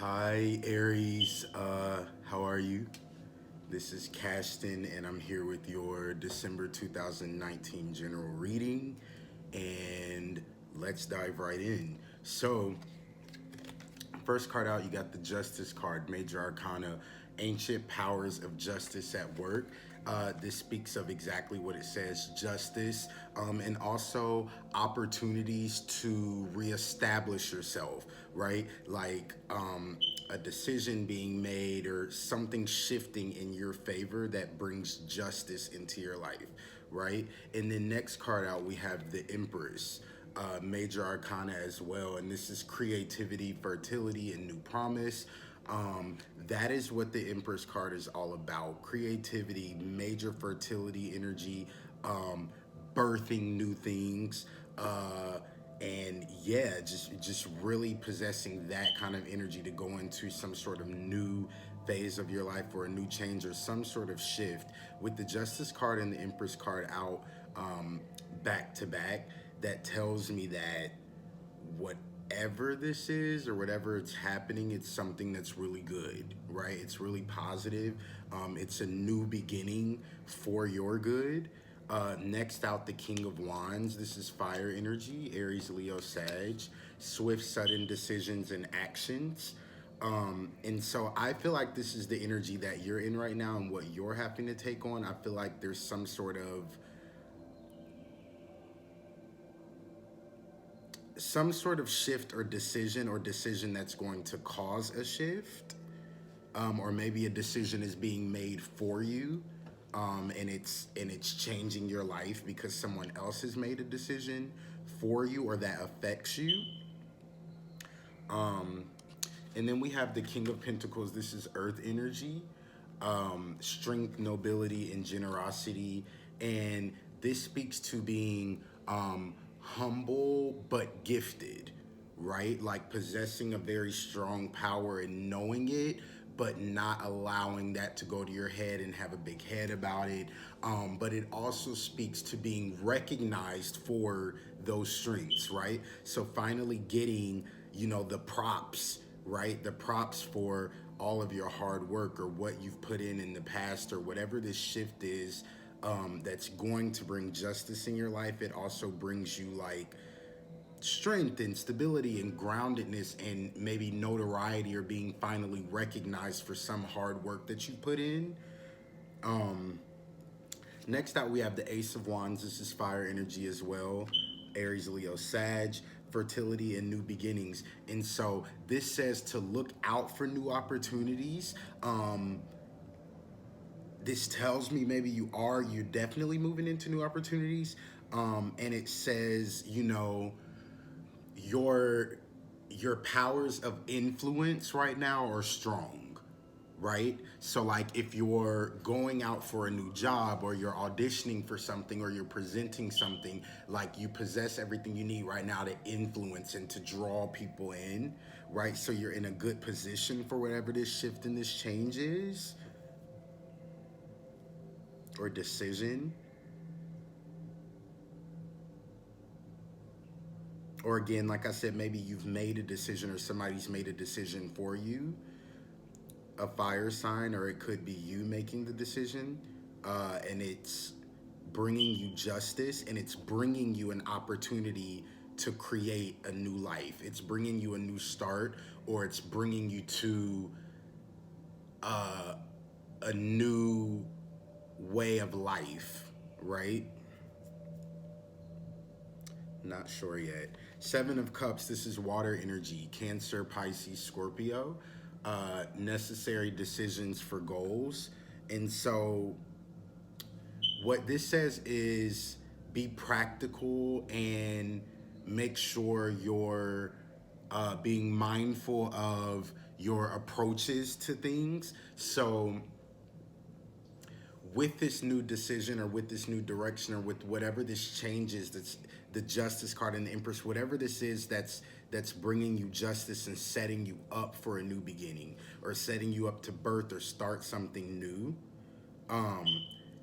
Hi, Aries. How are you? This is Caston, and I'm here with your December 2019 general reading. And let's dive right in. So, first card out, you got the Justice card, Major Arcana, Ancient Powers of Justice at Work. This speaks of exactly what it says, justice, and also opportunities to reestablish yourself, right? Like a decision being made or something shifting in your favor that brings justice into your life, right? And then next card out, we have the Empress, major arcana as well, and this is creativity, fertility, and new promise. That is what the Empress card is all about: creativity, major fertility energy, um, birthing new things, and yeah, just really possessing that kind of energy to go into some sort of new phase of your life or a new change or some sort of shift. With the Justice card and the Empress card out back to back, that tells me that whatever this is or whatever it's happening, it's something that's really good, right? It's really positive. It's a new beginning for your good. Next out, the King of Wands. This is fire energy, Aries, Leo, Sag, swift, sudden decisions and actions. And so I feel like this is the energy that you're in right now and what you're having to take on. I feel like there's some sort of shift or decision that's going to cause a shift, or maybe a decision is being made for you, and it's changing your life because someone else has made a decision for you or that affects you. And then we have the King of Pentacles. This is earth energy, strength, nobility, and generosity. And this speaks to being humble but gifted, right? Like possessing a very strong power and knowing it, but not allowing that to go to your head and have a big head about it. But it also speaks to being recognized for those strengths, right? So finally getting, the props, right? The props for all of your hard work or what you've put in the past or whatever this shift is, that's going to bring justice in your life. It also brings you like strength and stability and groundedness and maybe notoriety or being finally recognized for some hard work that you put in. Next out, we have the Ace of Wands. This is fire energy as well. Aries, Leo, Sag, fertility, and new beginnings. And so this says to look out for new opportunities. This tells me maybe you're definitely moving into new opportunities. And it says, your your powers of influence right now are strong, right? So like if you're going out for a new job or you're auditioning for something or you're presenting something, like you possess everything you need right now to influence and to draw people in, right? So you're in a good position for whatever this shift and this change is or decision. Or again, like I said, maybe you've made a decision or somebody's made a decision for you, a fire sign, or it could be you making the decision, and it's bringing you justice and it's bringing you an opportunity to create a new life. It's bringing you a new start, or it's bringing you to uh, a new way of life, right? Not sure yet. Seven of Cups, this is water energy, Cancer, Pisces, Scorpio. Necessary decisions for goals. And so what this says is be practical and make sure you're being mindful of your approaches to things. So with this new decision or with this new direction or with whatever this change is, that's the Justice card and the Empress, whatever this is that's bringing you justice and setting you up for a new beginning or setting you up to birth or start something new. um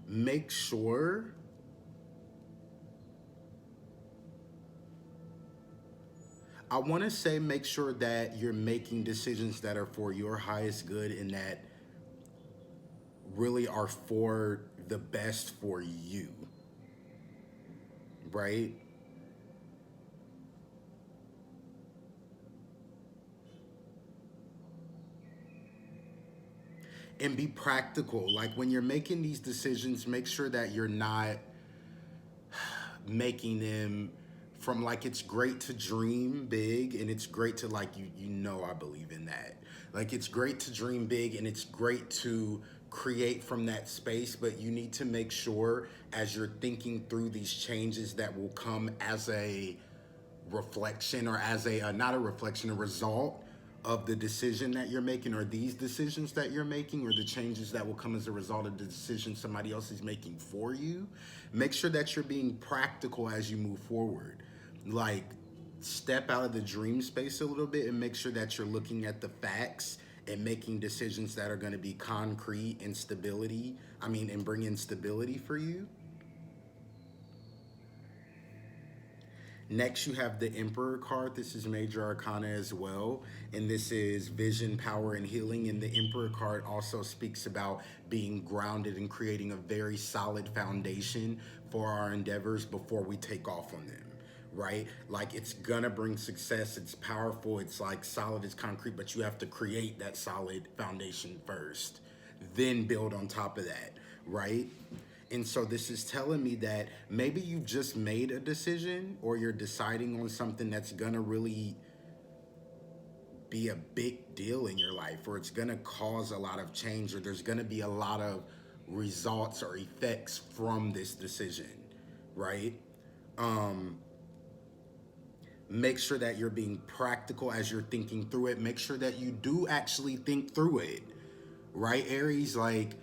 Make sure I want to say make sure that you're making decisions that are for your highest good and that really are for the best for you, right? And be practical. Like when you're making these decisions, make sure that you're not making them from like it's great to dream big and it's great to like you know I believe in that. Like it's great to dream big and it's great to create from that space, but you need to make sure as you're thinking through these changes that will come as a reflection or as a not a reflection, a result of the decision that you're making or these decisions that you're making or the changes that will come as a result of the decision somebody else is making for you. Make sure that you're being practical as you move forward. Like step out of the dream space a little bit and make sure that you're looking at the facts and making decisions that are going to be concrete and stability. I mean, and bring in stability for you. Next, you have the Emperor card. This is Major Arcana as well. And this is vision, power, and healing. And the Emperor card also speaks about being grounded and creating a very solid foundation for our endeavors before we take off on them, right? Like it's gonna bring success. It's powerful. It's like solid as concrete, but you have to create that solid foundation first, then build on top of that, right? And so this is telling me that maybe you've just made a decision or you're deciding on something that's gonna really be a big deal in your life or it's gonna cause a lot of change or there's gonna be a lot of results or effects from this decision, right? Um, Make sure that you're being practical as you're thinking through it. Make sure that you do actually think through it, right, Aries? Like,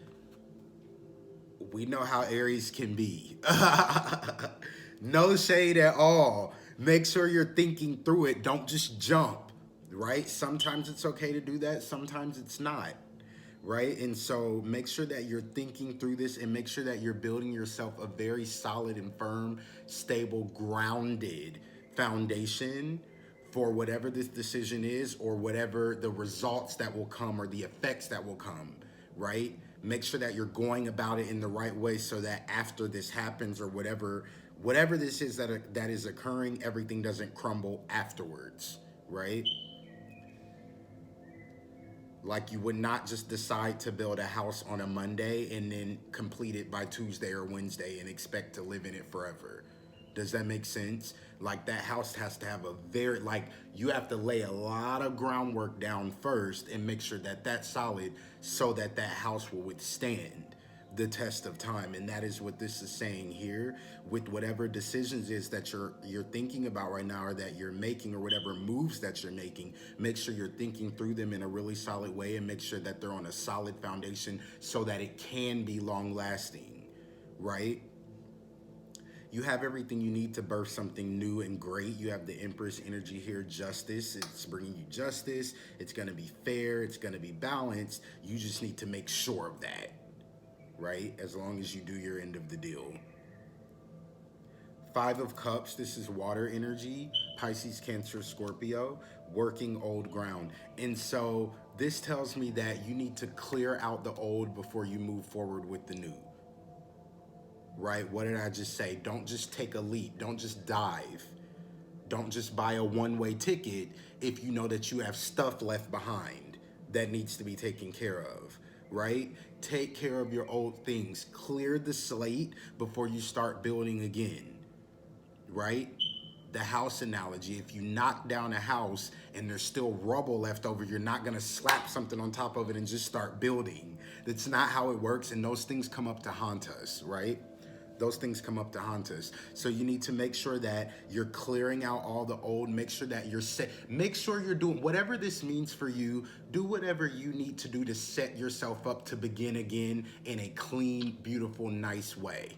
we know how Aries can be. No shade at all. Make sure you're thinking through it. Don't just jump, right? Sometimes it's okay to do that, sometimes it's not, right? And so make sure that you're thinking through this and make sure that you're building yourself a very solid and firm, stable, grounded foundation for whatever this decision is or whatever the results that will come or the effects that will come, right? Make sure that you're going about it in the right way so that after this happens or whatever this is that is occurring, everything doesn't crumble afterwards, right? Like you would not just decide to build a house on a Monday and then complete it by Tuesday or Wednesday and expect to live in it forever. Does that make sense? Like that house has to have a very, like you have to lay a lot of groundwork down first and make sure that that's solid so that that house will withstand the test of time. And that is what this is saying here with whatever decisions is that you're thinking about right now or that you're making or whatever moves that you're making. Make sure you're thinking through them in a really solid way and make sure that they're on a solid foundation so that it can be long lasting, right? You have everything you need to birth something new and great. You have the Empress energy here, justice. It's bringing you justice. It's going to be fair. It's going to be balanced. You just need to make sure of that, right? As long as you do your end of the deal. Five of Cups, this is water energy, Pisces, Cancer, Scorpio, working old ground. And so this tells me that you need to clear out the old before you move forward with the new, right? What did I just say? Don't just take a leap. Don't just dive. Don't just buy a one-way ticket if you know that you have stuff left behind that needs to be taken care of, right? Take care of your old things. Clear the slate before you start building again, right? The house analogy, if you knock down a house and there's still rubble left over, you're not gonna slap something on top of it and just start building. That's not how it works, and those things come up to haunt us, right? Those things come up to haunt us. So you need to make sure that you're clearing out all the old, make sure that you're set, make sure you're doing whatever this means for you, do whatever you need to do to set yourself up to begin again in a clean, beautiful, nice way,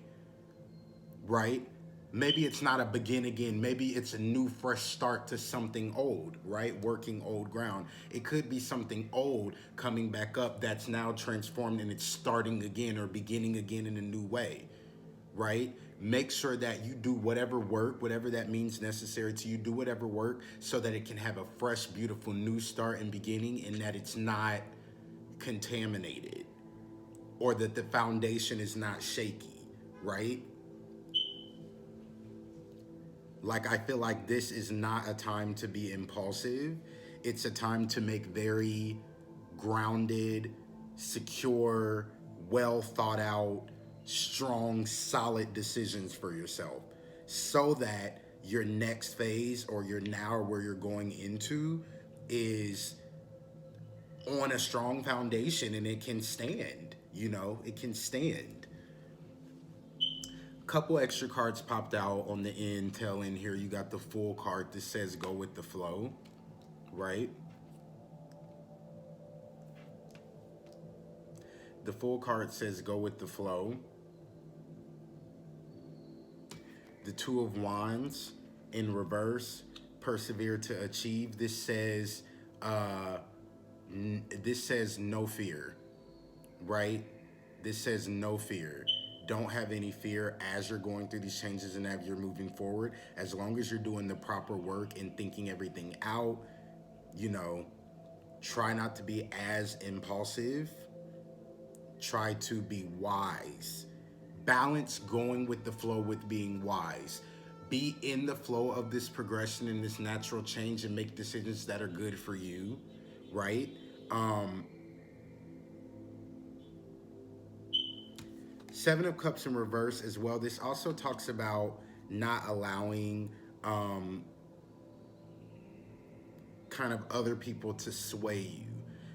right? Maybe it's not a begin again. Maybe it's a new, fresh start to something old, right? Working old ground. It could be something old coming back up that's now transformed and it's starting again or beginning again in a new way, right? Make sure that you do whatever work, whatever that means necessary to you, do whatever work so that it can have a fresh, beautiful new start and beginning, and that it's not contaminated or that the foundation is not shaky, right? Like, I feel like this is not a time to be impulsive. It's a time to make very grounded, secure, well thought out, strong, solid decisions for yourself so that your next phase or your now or where you're going into is on a strong foundation and it can stand, it can stand. Couple extra cards popped out on the end, tail end here. You got the full card that says go with the flow, right? The full card says go with the flow. The Two of Wands in reverse, persevere to achieve. This says no fear, right? This says no fear. Don't have any fear as you're going through these changes and as you're moving forward. As long as you're doing the proper work and thinking everything out, you know, try not to be as impulsive. Try to be wise. Balance going with the flow with being wise. Be in the flow of this progression and this natural change and make decisions that are good for you, right? Seven of Cups in reverse as well. This also talks about not allowing kind of other people to sway you.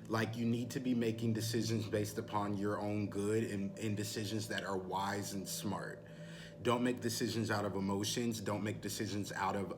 Like, you need to be making decisions based upon your own good and decisions that are wise and smart. Don't make decisions out of emotions. Don't make decisions out of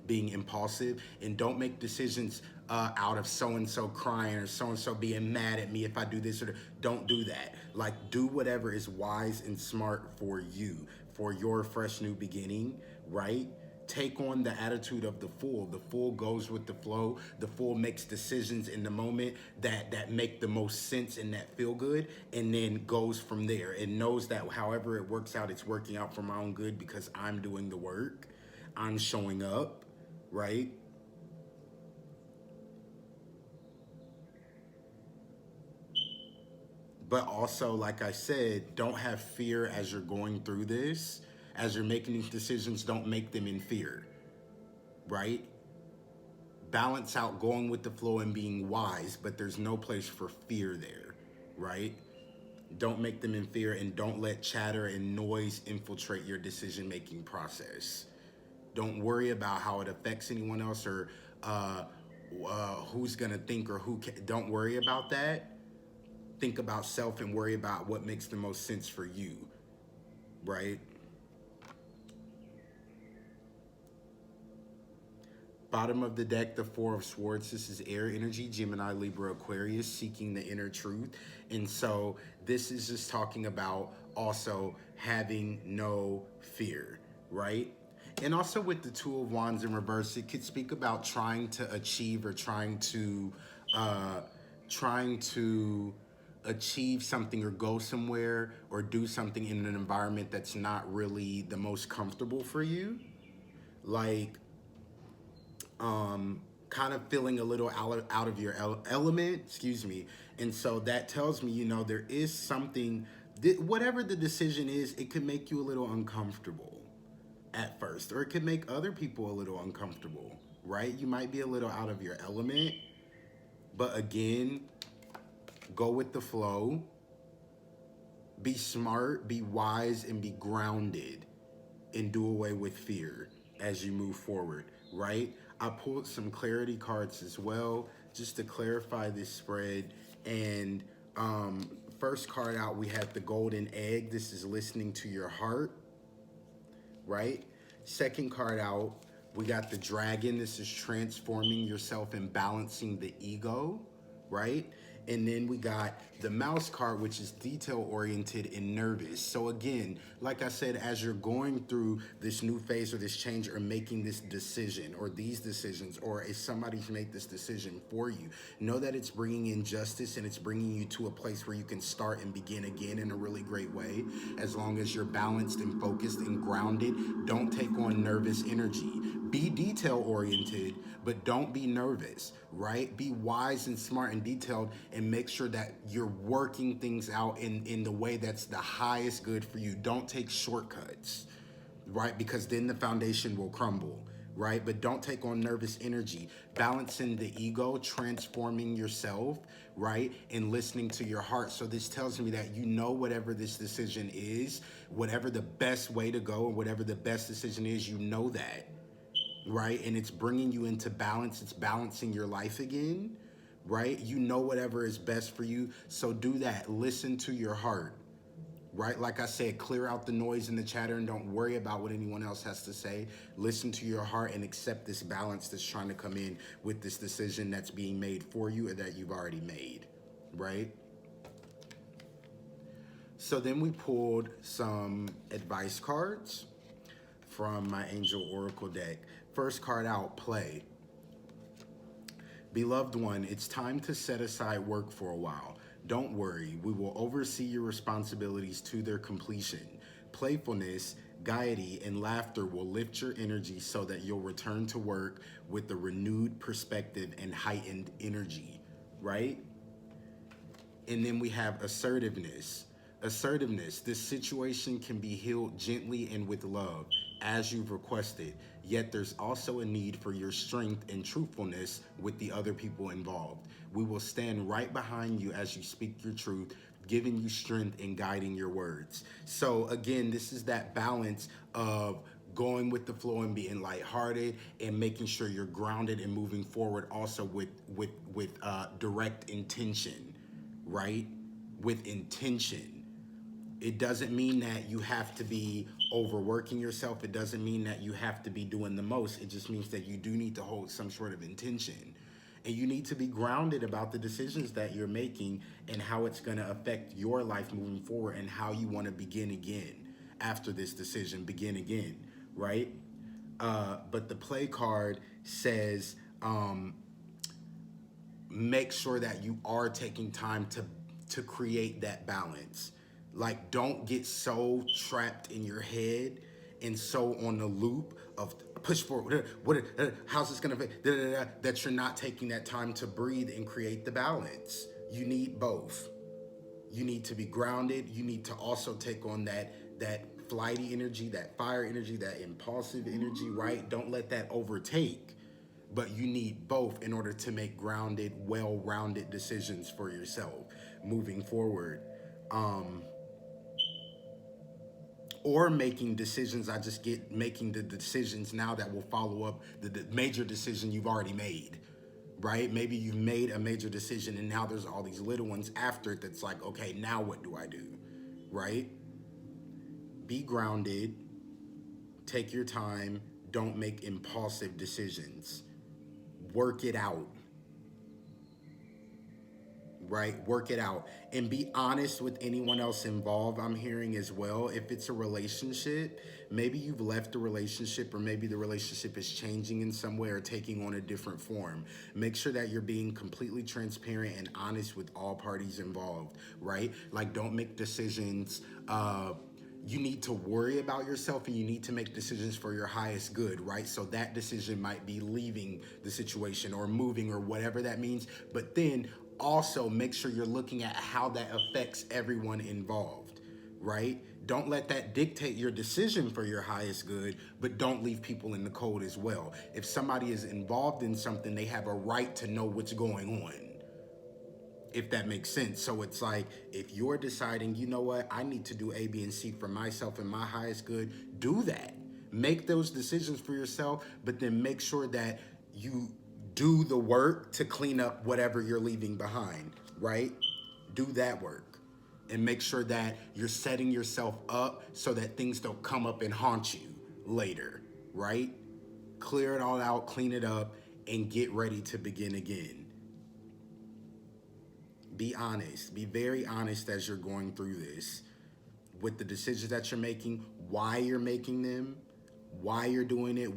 being impulsive. And don't make decisions out of so-and-so crying or so-and-so being mad at me if I do this or that. Don't do that. Like, do whatever is wise and smart for you, for your fresh new beginning, right? Take on the attitude of the fool. The fool goes with the flow. The fool makes decisions in the moment that make the most sense and that feel good, and then goes from there and knows that however it works out, it's working out for my own good because I'm doing the work. I'm showing up, right? But also, like I said, don't have fear as you're going through this. As you're making these decisions, don't make them in fear, right? Balance out going with the flow and being wise, but there's no place for fear there, right? Don't make them in fear, and don't let chatter and noise infiltrate your decision-making process. Don't worry about how it affects anyone else or who's gonna think or don't worry about that. Think about self and worry about what makes the most sense for you, right? Bottom of the deck, the Four of Swords. This is air energy, Gemini, Libra, Aquarius, seeking the inner truth. And so this is just talking about also having no fear, right? And also with the Two of Wands in reverse, it could speak about trying to achieve or trying to achieve something or go somewhere or do something in an environment that's not really the most comfortable for you. Like, kind of feeling a little out of your element, excuse me. And so that tells me, there is something, whatever the decision is, it could make you a little uncomfortable at first, or it could make other people a little uncomfortable, right? You might be a little out of your element, but again, go with the flow, be smart, be wise, and be grounded, and do away with fear as you move forward, right? I pulled some clarity cards as well, just to clarify this spread. And first card out, we have the golden egg. This is listening to your heart, right? Second card out, we got the dragon. This is transforming yourself and balancing the ego, right? And then we got the mouse card, which is detail oriented and nervous. So again, like I said, as you're going through this new phase or this change or making this decision or these decisions, or if somebody's made this decision for you, know that it's bringing in justice and it's bringing you to a place where you can start and begin again in a really great way. As long as you're balanced and focused and grounded, don't take on nervous energy. Be detail oriented, but don't be nervous, right? Be wise and smart and detailed and make sure that you're working things out in the way that's the highest good for you. Don't take shortcuts, right? Because then the foundation will crumble, right? But don't take on nervous energy. Balancing the ego, transforming yourself, right? And listening to your heart. So this tells me that you know whatever this decision is, whatever the best way to go, and whatever the best decision is, you know that, right? And it's bringing you into balance. It's balancing your life again, right? You know whatever is best for you. So do that. Listen to your heart, right? Like I said, clear out the noise and the chatter and don't worry about what anyone else has to say. Listen to your heart and accept this balance that's trying to come in with this decision that's being made for you or that you've already made, right? So then we pulled some advice cards from my Angel Oracle deck. First card out, play. Beloved one, it's time to set aside work for a while. Don't worry, we will oversee your responsibilities to their completion. Playfulness, gaiety, and laughter will lift your energy so that you'll return to work with a renewed perspective and heightened energy, right? And then we have assertiveness. Assertiveness, this situation can be healed gently and with love, as you've requested. Yet there's also a need for your strength and truthfulness with the other people involved. We will stand right behind you as you speak your truth, giving you strength and guiding your words. So again, this is that balance of going with the flow and being lighthearted and making sure you're grounded and moving forward also with direct intention, right? With intention. It doesn't mean that you have to be overworking yourself. It doesn't mean that you have to be doing the most. It just means that you do need to hold some sort of intention. And you need to be grounded about the decisions that you're making and how it's going to affect your life moving forward and how you want to begin again after this decision, begin again, right? But the play card says, make sure that you are taking time to create that balance. Like, don't get so trapped in your head and so on the loop of push forward, how's this gonna be, that you're not taking that time to breathe and create the balance. You need both. You need to be grounded. You need to also take on that flighty energy, that fire energy, that impulsive energy, right? Don't let that overtake. But you need both in order to make grounded, well-rounded decisions for yourself moving forward. Or making decisions, I just get making the decisions now that will follow up the major decision you've already made, right? Maybe you've made a major decision and now there's all these little ones after it that's like, okay, now what do I do, right? Be grounded, take your time, don't make impulsive decisions. Work it out, right? Work it out and be honest with anyone else involved. I'm hearing as well, if it's a relationship, maybe you've left the relationship or maybe the relationship is changing in some way or taking on a different form. Make sure that you're being completely transparent and honest with all parties involved, right? Like, don't make decisions, you need to worry about yourself and you need to make decisions for your highest good, right? So that decision might be leaving the situation or moving or whatever that means. But then also make sure you're looking at how that affects everyone involved, right? Don't let that dictate your decision for your highest good, but don't leave people in the cold as well. If somebody is involved in something, they have a right to know what's going on, if that makes sense. So it's like, if you're deciding, you know what, I need to do A, B, and C for myself and my highest good, do that. Make those decisions for yourself, but then make sure that you do the work to clean up whatever you're leaving behind, right? Do that work and make sure that you're setting yourself up so that things don't come up and haunt you later, right? Clear it all out, clean it up, and get ready to begin again. Be honest. Be very honest as you're going through this with the decisions that you're making, why you're making them, why you're doing it,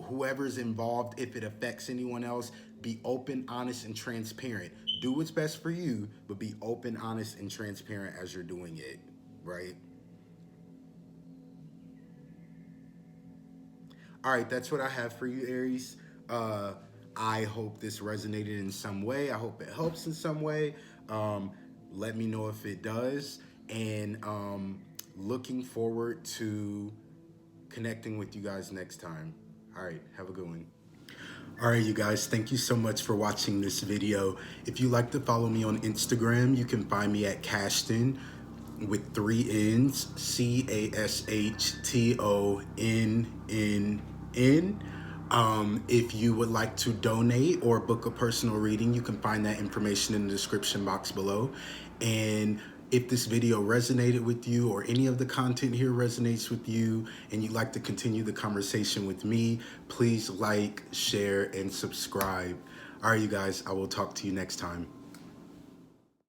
whoever's involved, if it affects anyone else. Be open, honest, and transparent. Do what's best for you, but be open, honest, and transparent as you're doing it, right? All right, that's what I have for you, Aries. I hope this resonated in some way. I hope it helps in some way. Um, Let me know if it does. And looking forward to connecting with you guys next time. All right, have a good one. All right, you guys, thank you so much for watching this video. If you like to follow me on Instagram, you can find me at Cashton with 3 N's, CASHTONNN. If you would like to donate or book a personal reading, you can find that information in the description box below. And if this video resonated with you or any of the content here resonates with you and you'd like to continue the conversation with me, please like, share, and subscribe. All right, you guys, I will talk to you next time.